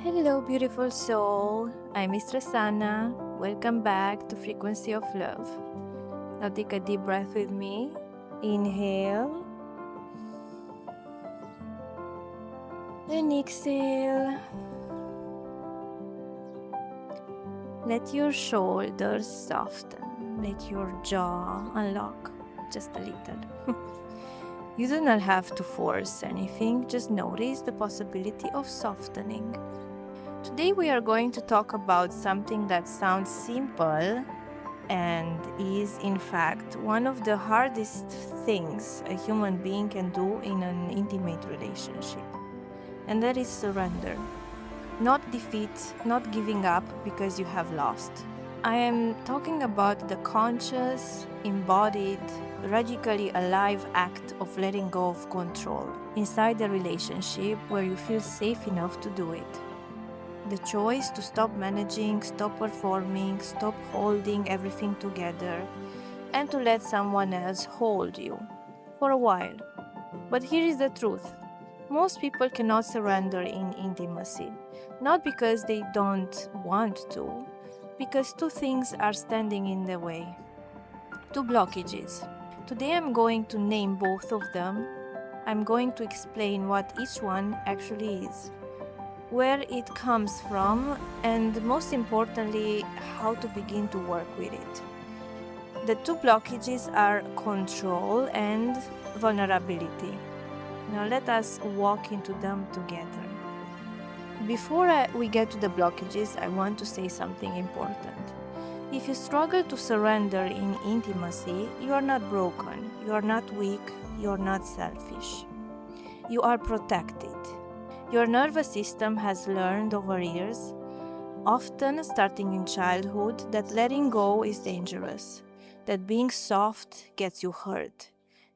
Hello, beautiful soul. I'm Mistress Ana. Welcome back to Frequency of Love. Now take a deep breath with me. Inhale and exhale. Let your shoulders soften. Let your jaw unlock just a little. You do not have to force anything, just notice the possibility of softening. Today we are going to talk about something that sounds simple and is in fact one of the hardest things a human being can do in an intimate relationship, and that is surrender. Not defeat, not giving up because you have lost. I am talking about the conscious, embodied, radically alive act of letting go of control inside a relationship where you feel safe enough to do it. The choice to stop managing, stop performing, stop holding everything together, and to let someone else hold you for a while. But here is the truth. Most people cannot surrender in intimacy, not because they don't want to, because two things are standing in the way. Two blockages. Today I'm going to name both of them. I'm going to explain what each one actually is, where it comes from, and most importantly, how to begin to work with it. The two blockages are control and vulnerability. Now let us walk into them together. Before we get to the blockages, I want to say something important. If you struggle to surrender in intimacy, you are not broken, you are not weak, you are not selfish. You are protected. Your nervous system has learned over years, often starting in childhood, that letting go is dangerous, that being soft gets you hurt,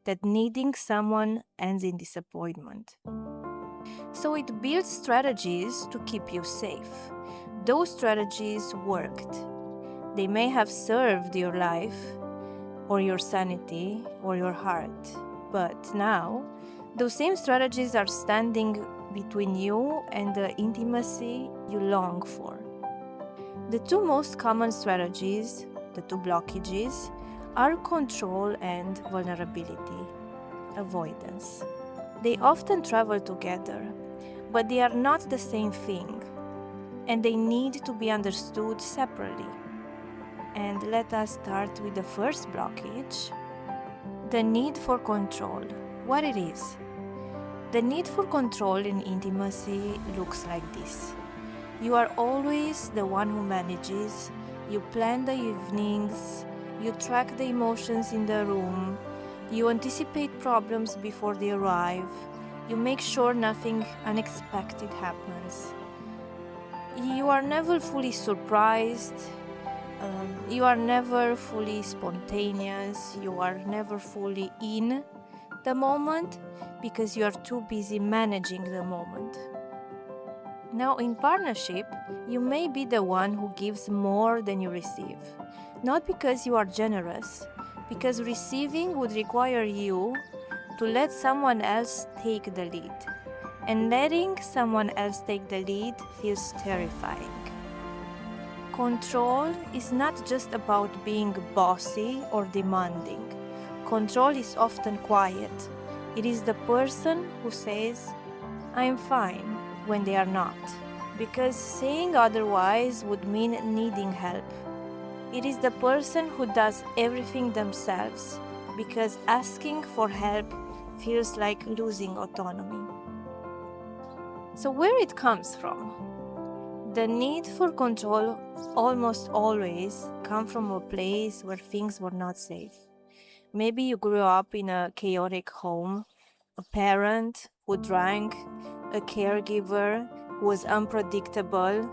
that needing someone ends in disappointment. So it builds strategies to keep you safe. Those strategies worked. They may have served your life, or your sanity, or your heart, but now those same strategies are standing between you and the intimacy you long for. The two most common strategies, the two blockages, are control and vulnerability, avoidance. They often travel together, but they are not the same thing, and they need to be understood separately. And let us start with the first blockage, the need for control. What it is. The need for control in intimacy looks like this. You are always the one who manages, you plan the evenings, you track the emotions in the room, you anticipate problems before they arrive, you make sure nothing unexpected happens. You are never fully surprised, you are never fully spontaneous, you are never fully in the moment because you are too busy managing the moment. Now, in partnership, you may be the one who gives more than you receive. Not because you are generous, because receiving would require you to let someone else take the lead. And letting someone else take the lead feels terrifying. Control is not just about being bossy or demanding. Control is often quiet. It is the person who says, "I'm fine," when they are not, because saying otherwise would mean needing help. It is the person who does everything themselves, because asking for help feels like losing autonomy. So where it comes from? The need for control almost always comes from a place where things were not safe. Maybe you grew up in a chaotic home, a parent who drank, a caregiver who was unpredictable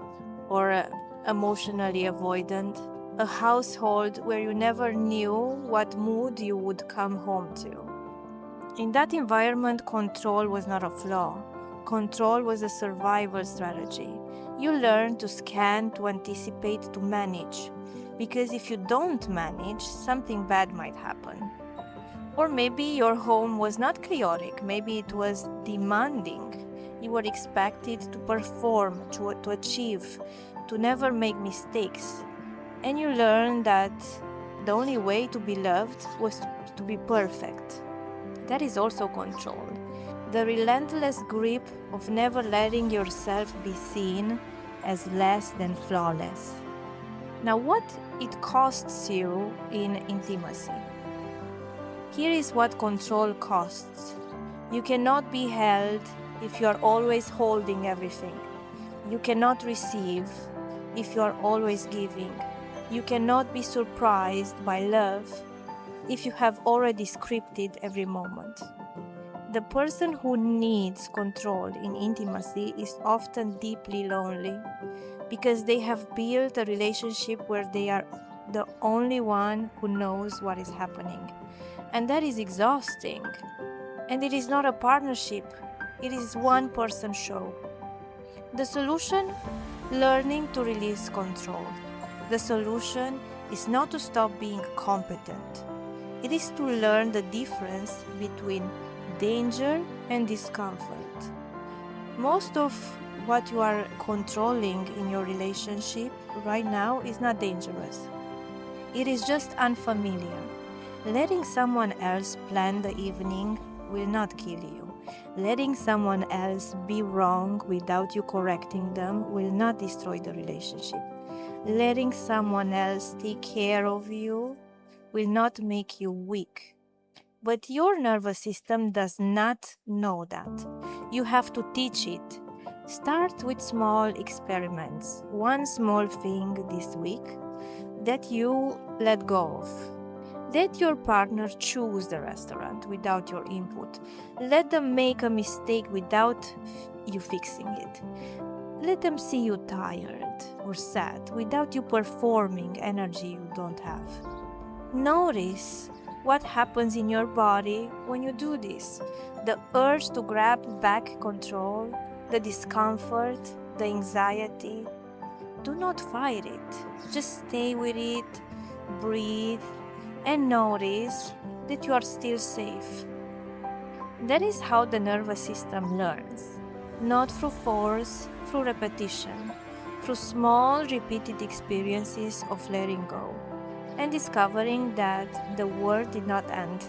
or emotionally avoidant, a household where you never knew what mood you would come home to. In that environment, control was not a flaw. Control was a survival strategy. You learn to scan, to anticipate, to manage. Because if you don't manage, something bad might happen. Or maybe your home was not chaotic, maybe it was demanding. You were expected to perform, to achieve, to never make mistakes. And you learned that the only way to be loved was to be perfect. That is also control. The relentless grip of never letting yourself be seen as less than flawless. Now, what it costs you in intimacy? Here is what control costs. You cannot be held if you are always holding everything. You cannot receive if you are always giving. You cannot be surprised by love if you have already scripted every moment. The person who needs control in intimacy is often deeply lonely because they have built a relationship where they are the only one who knows what is happening. And that is exhausting. And it is not a partnership, it is one person show. The solution? Learning to release control. The solution is not to stop being competent. It is to learn the difference between danger and discomfort. Most of what you are controlling in your relationship right now is not dangerous. It is just unfamiliar. Letting someone else plan the evening will not kill you. Letting someone else be wrong without you correcting them will not destroy the relationship. Letting someone else take care of you will not make you weak. But your nervous system does not know that. You have to teach it. Start with small experiments. One small thing this week that you let go of. Let your partner choose the restaurant without your input. Let them make a mistake without you fixing it. Let them see you tired or sad without you performing energy you don't have. Notice what happens in your body when you do this. The urge to grab back control, the discomfort, the anxiety. Do not fight it. Just stay with it, breathe, and notice that you are still safe. That is how the nervous system learns, not through force, through repetition, through small repeated experiences of letting go and discovering that the world did not end.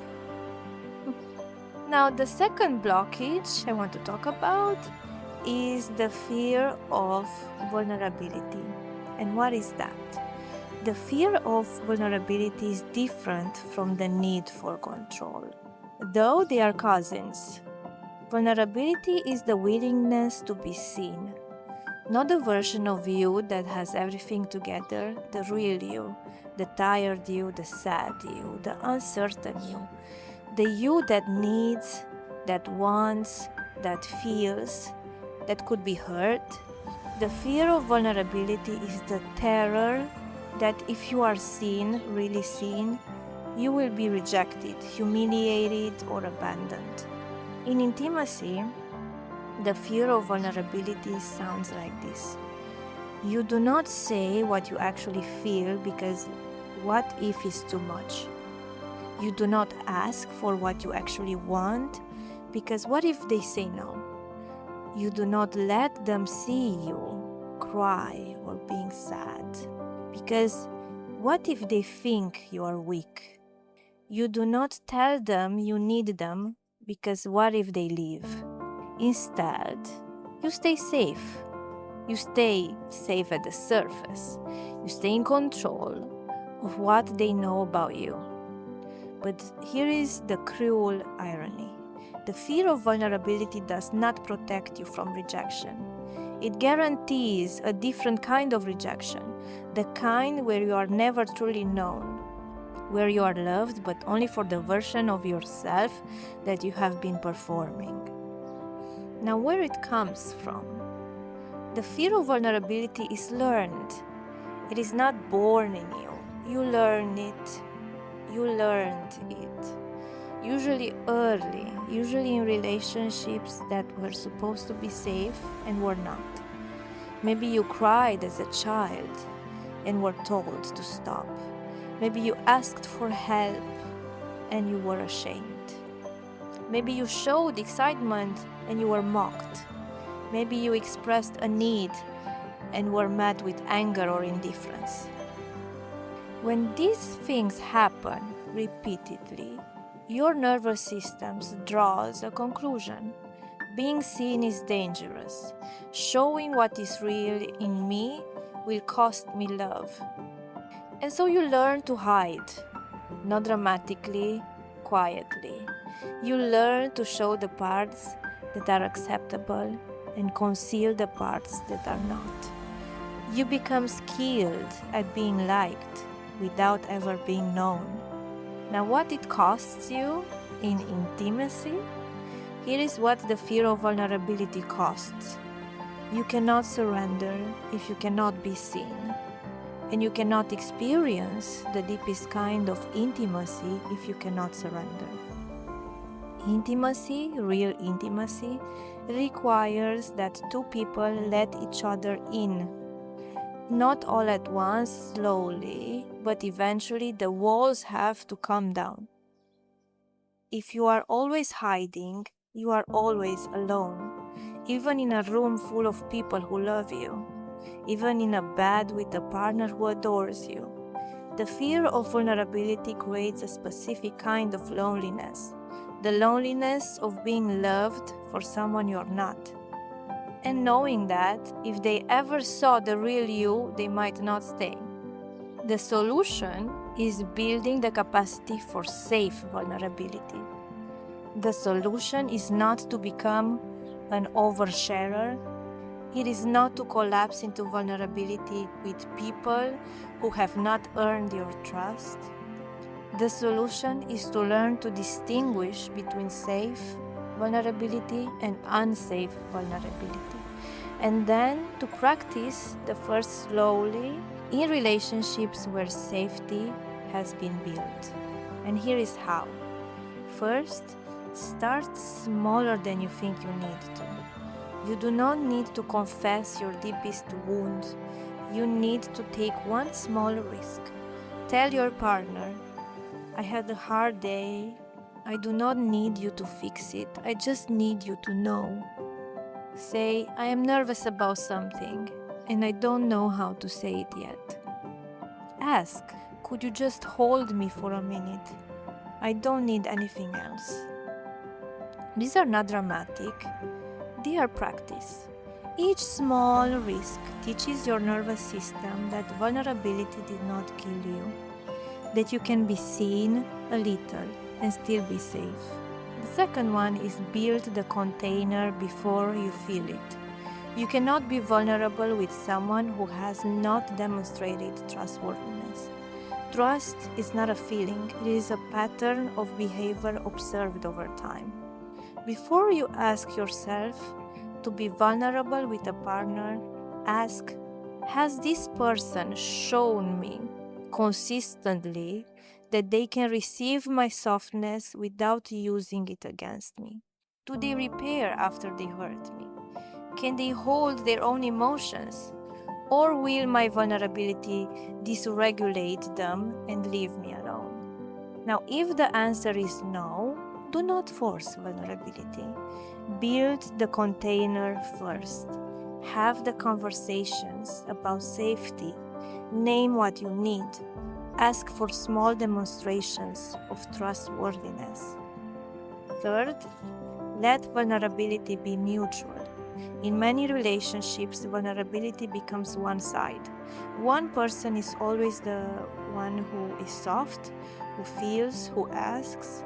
Now, the second blockage I want to talk about is the fear of vulnerability. And what is that? The fear of vulnerability is different from the need for control, though they are cousins. Vulnerability is the willingness to be seen, not the version of you that has everything together, the real you, the tired you, the sad you, the uncertain you, the you that needs, that wants, that feels, that could be hurt. The fear of vulnerability is the terror that if you are seen, really seen, you will be rejected, humiliated, or abandoned. In intimacy, the fear of vulnerability sounds like this. You do not say what you actually feel because what if is too much? You do not ask for what you actually want because what if they say no? You do not let them see you cry or being sad because what if they think you are weak? You do not tell them you need them because what if they leave? Instead, you stay safe. You stay safe at the surface. You stay in control of what they know about you. But here is the cruel irony. The fear of vulnerability does not protect you from rejection. It guarantees a different kind of rejection, the kind where you are never truly known, where you are loved but only for the version of yourself that you have been performing. Now, where it comes from? The fear of vulnerability is learned. It is not born in you. You learn it. You learned it. Usually early, usually in relationships that were supposed to be safe and were not. Maybe you cried as a child and were told to stop. Maybe you asked for help and you were ashamed. Maybe you showed excitement and you were mocked. Maybe you expressed a need and were met with anger or indifference. When these things happen repeatedly, your nervous system draws a conclusion. Being seen is dangerous. Showing what is real in me will cost me love. And so you learn to hide, not dramatically, quietly. You learn to show the parts that are acceptable and conceal the parts that are not. You become skilled at being liked without ever being known. Now, what it costs you in intimacy? Here is what the fear of vulnerability costs. You cannot surrender if you cannot be seen. And you cannot experience the deepest kind of intimacy if you cannot surrender. Intimacy, real intimacy, requires that two people let each other in. Not all at once, slowly, but eventually the walls have to come down. If you are always hiding, you are always alone, even in a room full of people who love you, even in a bed with a partner who adores you. The fear of vulnerability creates a specific kind of loneliness, the loneliness of being loved for someone you're not. And knowing that if they ever saw the real you, they might not stay. The solution is building the capacity for safe vulnerability. The solution is not to become an oversharer. It is not to collapse into vulnerability with people who have not earned your trust. The solution is to learn to distinguish between safe vulnerability and unsafe vulnerability, and then to practice the first slowly in relationships where safety has been built. And here is how. First, start smaller than you think you need to. You do not need to confess your deepest wound. You need to take one small risk. Tell your partner, I had a hard day. I do not need you to fix it. I just need you to know. Say, I am nervous about something and I don't know how to say it yet. Ask, could you just hold me for a minute? I don't need anything else. These are not dramatic. They are practice. Each small risk teaches your nervous system that vulnerability did not kill you, that you can be seen a little and still be safe. The second one is build the container before you feel it. You cannot be vulnerable with someone who has not demonstrated trustworthiness. Trust is not a feeling, it is a pattern of behavior observed over time. Before you ask yourself to be vulnerable with a partner, ask, has this person shown me consistently that they can receive my softness without using it against me? Do they repair after they hurt me? Can they hold their own emotions? Or will my vulnerability dysregulate them and leave me alone? Now, if the answer is no, do not force vulnerability. Build the container first. Have the conversations about safety. Name what you need. Ask for small demonstrations of trustworthiness. Third, let vulnerability be mutual. In many relationships, vulnerability becomes one side. One person is always the one who is soft, who feels, who asks.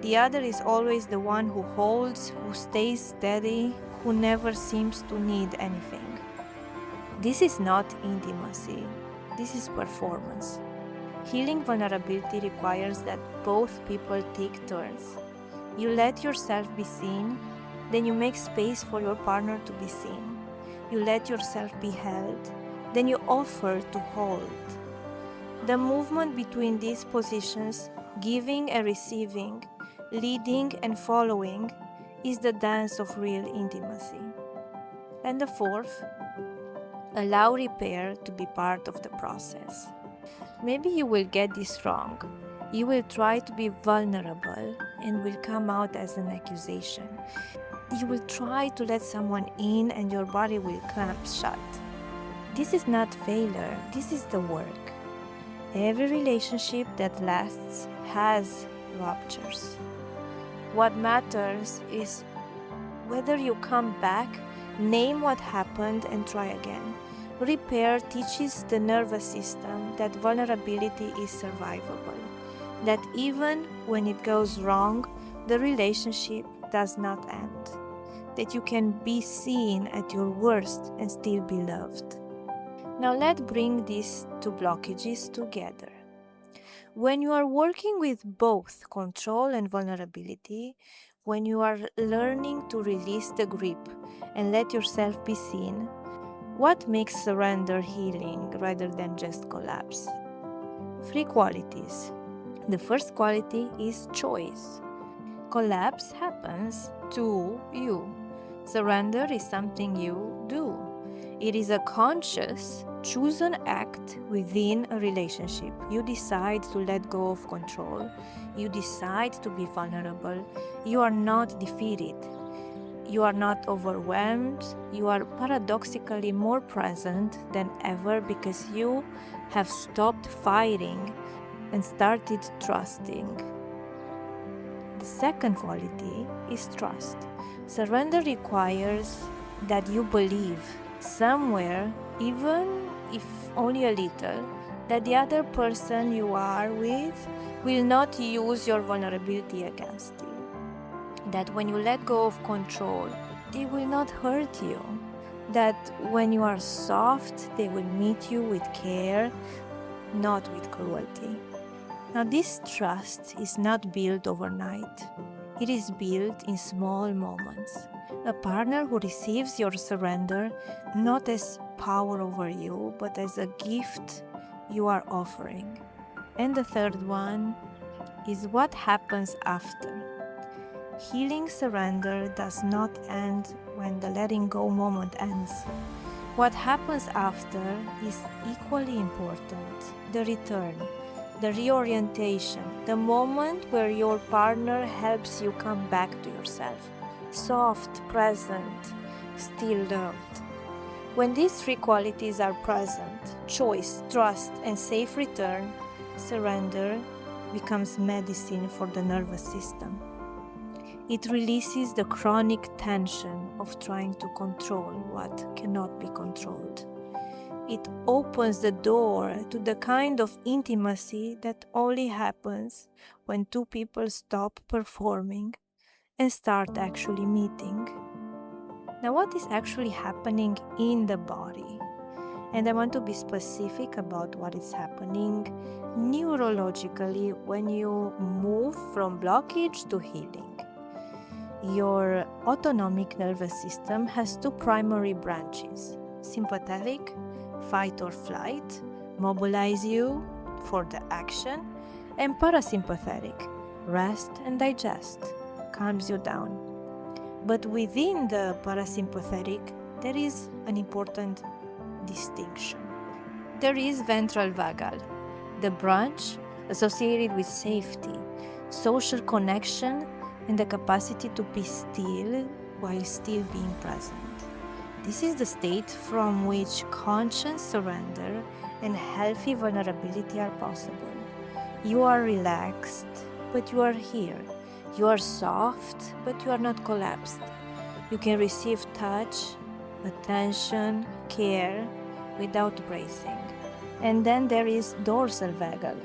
The other is always the one who holds, who stays steady, who never seems to need anything. This is not intimacy. This is performance. Healing vulnerability requires that both people take turns. You let yourself be seen, then you make space for your partner to be seen. You let yourself be held, then you offer to hold. The movement between these positions, giving and receiving, leading and following, is the dance of real intimacy. And the fourth, allow repair to be part of the process. Maybe you will get this wrong. You will try to be vulnerable and will come out as an accusation. You will try to let someone in and your body will clamp shut. This is not failure, this is the work. Every relationship that lasts has ruptures. What matters is whether you come back, name what happened, and try again. Repair teaches the nervous system that vulnerability is survivable, that even when it goes wrong, the relationship does not end, that you can be seen at your worst and still be loved. Now let's bring these two blockages together. When you are working with both control and vulnerability, when you are learning to release the grip and let yourself be seen, what makes surrender healing rather than just collapse? 3 qualities. The first quality is choice. Collapse happens to you. Surrender is something you do. It is a conscious, chosen act within a relationship. You decide to let go of control. You decide to be vulnerable. You are not defeated. You are not overwhelmed. You are paradoxically more present than ever because you have stopped fighting and started trusting. The second quality is trust. Surrender requires that you believe somewhere, even if only a little, that the other person you are with will not use your vulnerability against you. That when you let go of control, they will not hurt you. That when you are soft, they will meet you with care, not with cruelty. Now, this trust is not built overnight. It is built in small moments. A partner who receives your surrender not as power over you, but as a gift you are offering. And the third one is what happens after. Healing surrender does not end when the letting go moment ends. What happens after is equally important. The return, the reorientation, the moment where your partner helps you come back to yourself. Soft, present, still loved. When these 3 qualities are present, choice, trust, and safe return, surrender becomes medicine for the nervous system. It releases the chronic tension of trying to control what cannot be controlled. It opens the door to the kind of intimacy that only happens when 2 people stop performing and start actually meeting. Now, what is actually happening in the body? And I want to be specific about what is happening neurologically when you move from blockage to healing. Your autonomic nervous system has 2 primary branches: sympathetic, fight or flight, mobilize you for the action, and parasympathetic, rest and digest, calms you down. But within the parasympathetic, there is an important distinction. There is ventral vagal, the branch associated with safety, social connection, and the capacity to be still while still being present. This is the state from which conscious surrender and healthy vulnerability are possible. You are relaxed, but you are here. You are soft, but you are not collapsed. You can receive touch, attention, care without bracing. And then there is dorsal vagal,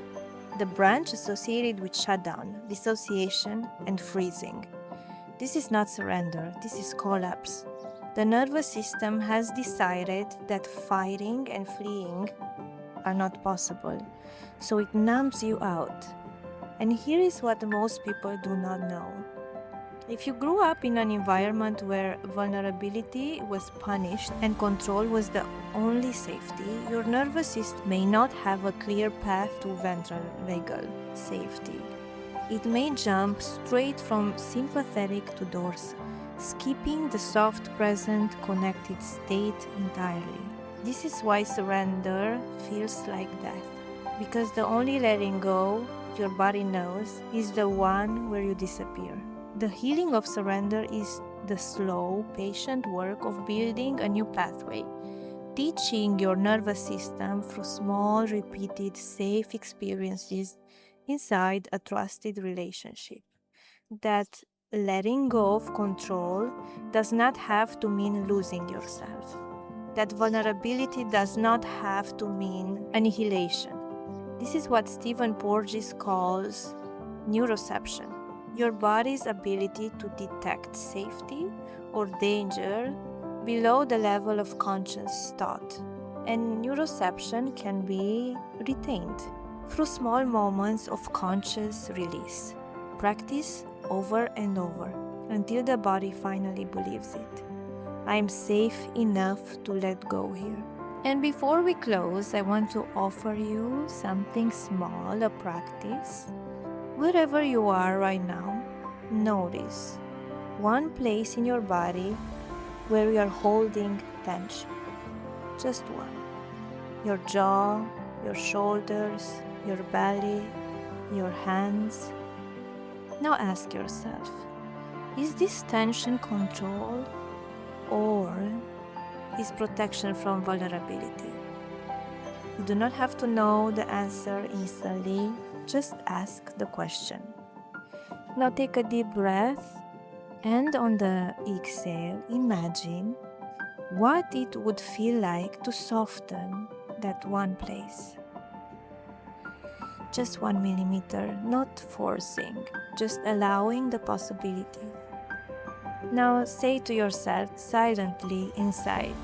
the branch associated with shutdown, dissociation, and freezing. This is not surrender, this is collapse. The nervous system has decided that fighting and fleeing are not possible, so it numbs you out. And here is what most people do not know. If you grew up in an environment where vulnerability was punished and control was the only safety, your nervous system may not have a clear path to ventral vagal safety. It may jump straight from sympathetic to dorsal, skipping the soft present connected state entirely. This is why surrender feels like death, because the only letting go your body knows is the one where you disappear. The healing of surrender is the slow, patient work of building a new pathway, teaching your nervous system through small, repeated, safe experiences inside a trusted relationship. That letting go of control does not have to mean losing yourself. That vulnerability does not have to mean annihilation. This is what Stephen Porges calls neuroception, your body's ability to detect safety or danger below the level of conscious thought. And neuroception can be retained through small moments of conscious release. Practice over and over until the body finally believes it. I am safe enough to let go here. And before we close, I want to offer you something small, a practice. Wherever you are right now, notice one place in your body where you are holding tension. Just one. Your jaw, your shoulders, your belly, your hands. Now ask yourself, is this tension control or is protection from vulnerability? You do not have to know the answer instantly, just ask the question. Now take a deep breath and on the exhale, imagine what it would feel like to soften that one place. Just 1 millimeter, not forcing, just allowing the possibility. Now say to yourself silently inside,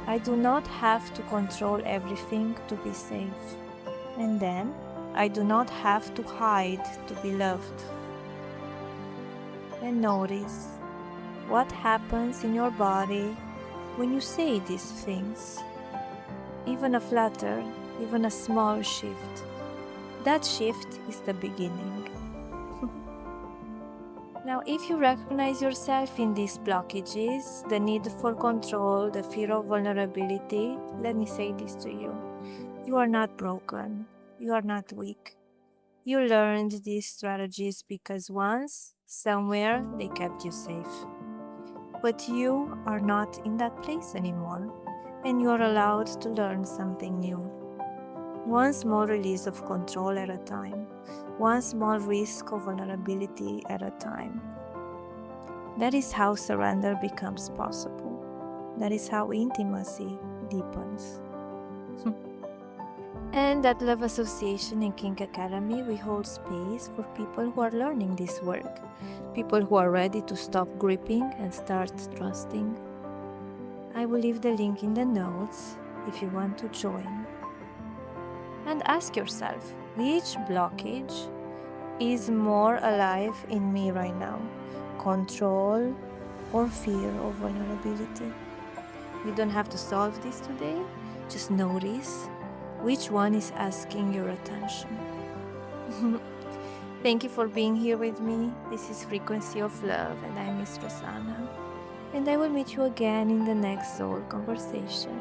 I do not have to control everything to be safe. And then, I do not have to hide to be loved. And notice what happens in your body when you say these things. Even a flutter, even a small shift. That shift is the beginning. Now, if you recognize yourself in these blockages, the need for control, the fear of vulnerability, let me say this to you. You are not broken. You are not weak. You learned these strategies because once, somewhere, they kept you safe. But you are not in that place anymore, and you are allowed to learn something new. One small release of control at a time. One small risk of vulnerability at a time. That is how surrender becomes possible. That is how intimacy deepens. And at Love Association and Kink Academy, we hold space for people who are learning this work. People who are ready to stop gripping and start trusting. I will leave the link in the notes if you want to join. And ask yourself, which blockage is more alive in me right now? Control or fear of vulnerability? You don't have to solve this today, just notice which one is asking your attention. Thank you for being here with me. This is Frequency of Love and I'm Mistress Ana. And I will meet you again in the next soul conversation.